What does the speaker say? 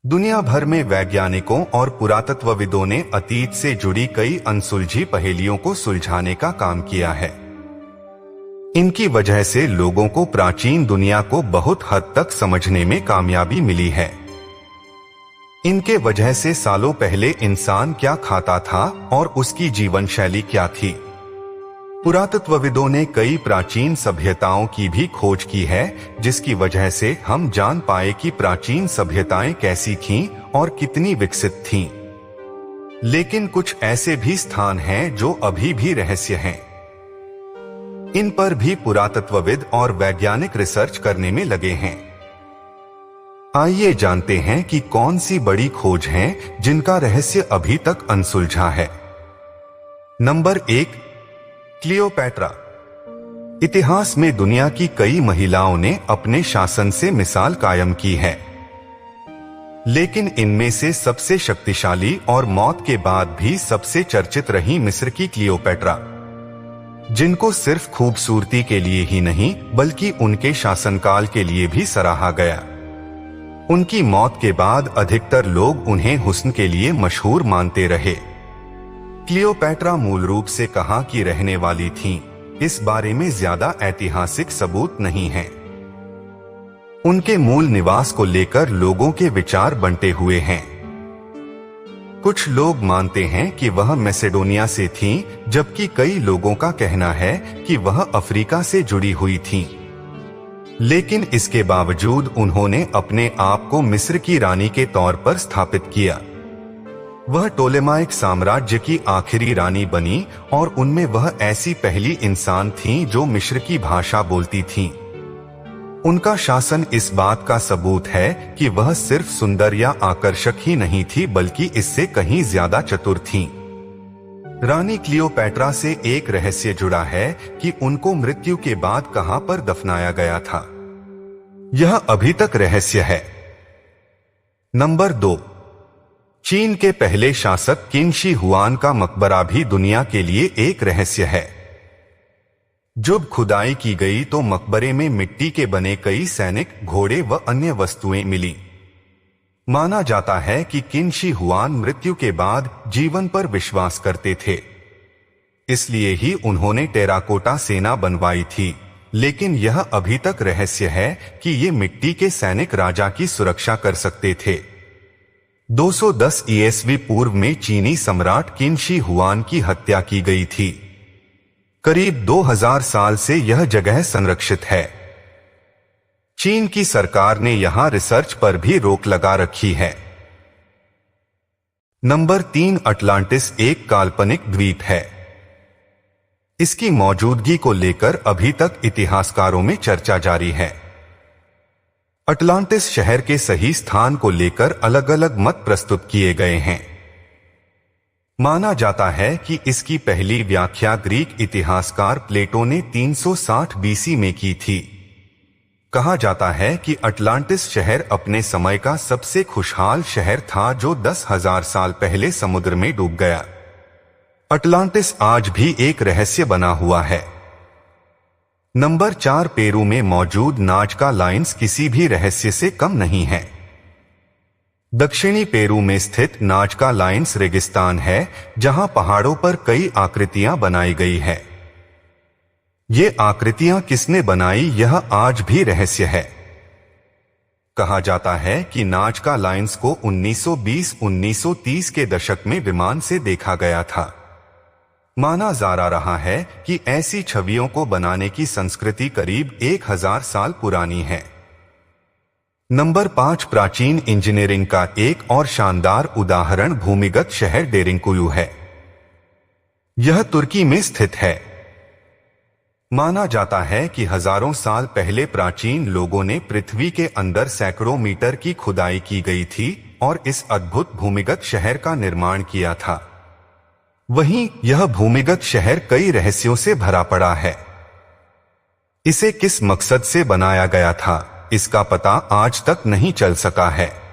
दुनिया भर में वैज्ञानिकों और पुरातत्वविदों ने अतीत से जुड़ी कई अनसुलझी पहेलियों को सुलझाने का काम किया है। इनकी वजह से लोगों को प्राचीन दुनिया को बहुत हद तक समझने में कामयाबी मिली है। इनके वजह से सालों पहले इंसान क्या खाता था और उसकी जीवन शैली क्या थी। पुरातत्वविदों ने कई प्राचीन सभ्यताओं की भी खोज की है, जिसकी वजह से हम जान पाए कि प्राचीन सभ्यताएं कैसी थीं और कितनी विकसित थीं। लेकिन कुछ ऐसे भी स्थान हैं जो अभी भी रहस्य हैं। इन पर भी पुरातत्वविद और वैज्ञानिक रिसर्च करने में लगे हैं। आइए जानते हैं कि कौन सी बड़ी खोज हैं जिनका रहस्य अभी तक अनसुलझा है। Number 1, Cleopatra. इतिहास में दुनिया की कई महिलाओं ने अपने शासन से मिसाल कायम की है, लेकिन इनमें से सबसे शक्तिशाली और मौत के बाद भी सबसे चर्चित रही मिस्र की क्लियोपैट्रा, जिनको सिर्फ खूबसूरती के लिए ही नहीं बल्कि उनके शासनकाल के लिए भी सराहा गया। उनकी मौत के बाद अधिकतर लोग उन्हें हुस्न के लिए मशहूर मानते रहे। क्लियोपैट्रा मूल रूप से कहां की रहने वाली थीं, इस बारे में ज्यादा ऐतिहासिक सबूत नहीं है। उनके मूल निवास को लेकर लोगों के विचार बंटे हुए हैं। कुछ लोग मानते हैं कि वह मैसेडोनिया से थीं, जबकि कई लोगों का कहना है कि वह अफ्रीका से जुड़ी हुई थीं। लेकिन इसके बावजूद उन्होंने अपने आप को मिस्र की रानी के तौर पर स्थापित किया। वह टोलेमाइक साम्राज्य की आखिरी रानी बनी और उनमें वह ऐसी पहली इंसान थीं जो मिस्र की भाषा बोलती थीं। उनका शासन इस बात का सबूत है कि वह सिर्फ सुंदर या आकर्षक ही नहीं थी, बल्कि इससे कहीं ज्यादा चतुर थीं। रानी क्लियोपैट्रा से एक रहस्य जुड़ा है कि उनको मृत्यु के बाद कहां पर दफनाया गया था। यह अभी तक रहस्य है। नंबर 2, चीन के पहले शासक किन शी हुआन का मकबरा भी दुनिया के लिए एक रहस्य है। जब खुदाई की गई तो मकबरे में मिट्टी के बने कई सैनिक, घोड़े व अन्य वस्तुएं मिली। माना जाता है कि किन शी हुआन मृत्यु के बाद जीवन पर विश्वास करते थे, इसलिए ही उन्होंने टेराकोटा सेना बनवाई थी। लेकिन यह अभी तक रहस्य है कि ये मिट्टी के सैनिक राजा की सुरक्षा कर सकते थे। 210 ईस्वी पूर्व में चीनी सम्राट किन शी हुआन की हत्या की गई थी। करीब 2000 साल से यह जगह संरक्षित है। चीन की सरकार ने यहां रिसर्च पर भी रोक लगा रखी है। नंबर 3, अटलांटिस एक काल्पनिक द्वीप है। इसकी मौजूदगी को लेकर अभी तक इतिहासकारों में चर्चा जारी है। अटलांटिस शहर के सही स्थान को लेकर अलग अलग मत प्रस्तुत किए गए हैं। माना जाता है कि इसकी पहली व्याख्या ग्रीक इतिहासकार प्लेटो ने 360 बीसी में की थी। कहा जाता है कि अटलांटिस शहर अपने समय का सबसे खुशहाल शहर था, जो 10,000 साल पहले समुद्र में डूब गया। अटलांटिस आज भी एक रहस्य बना हुआ है। नंबर 4, पेरू में मौजूद नाजका लाइन्स किसी भी रहस्य से कम नहीं है। दक्षिणी पेरू में स्थित नाजका लाइन्स रेगिस्तान है, जहां पहाड़ों पर कई आकृतियां बनाई गई है। ये आकृतियां किसने बनाई, यह आज भी रहस्य है। कहा जाता है कि नाजका लाइन्स को 1920-1930 के दशक में विमान से देखा गया था। माना जा रहा है कि ऐसी छवियों को बनाने की संस्कृति करीब 1000 साल पुरानी है। नंबर 5, प्राचीन इंजीनियरिंग का एक और शानदार उदाहरण भूमिगत शहर डेरिंकुयू है। यह तुर्की में स्थित है। माना जाता है कि हजारों साल पहले प्राचीन लोगों ने पृथ्वी के अंदर सैकड़ों मीटर की खुदाई की गई थी और इस अद्भुत भूमिगत शहर का निर्माण किया था। वहीं यह भूमिगत शहर कई रहस्यों से भरा पड़ा है। इसे किस मकसद से बनाया गया था, इसका पता आज तक नहीं चल सका है।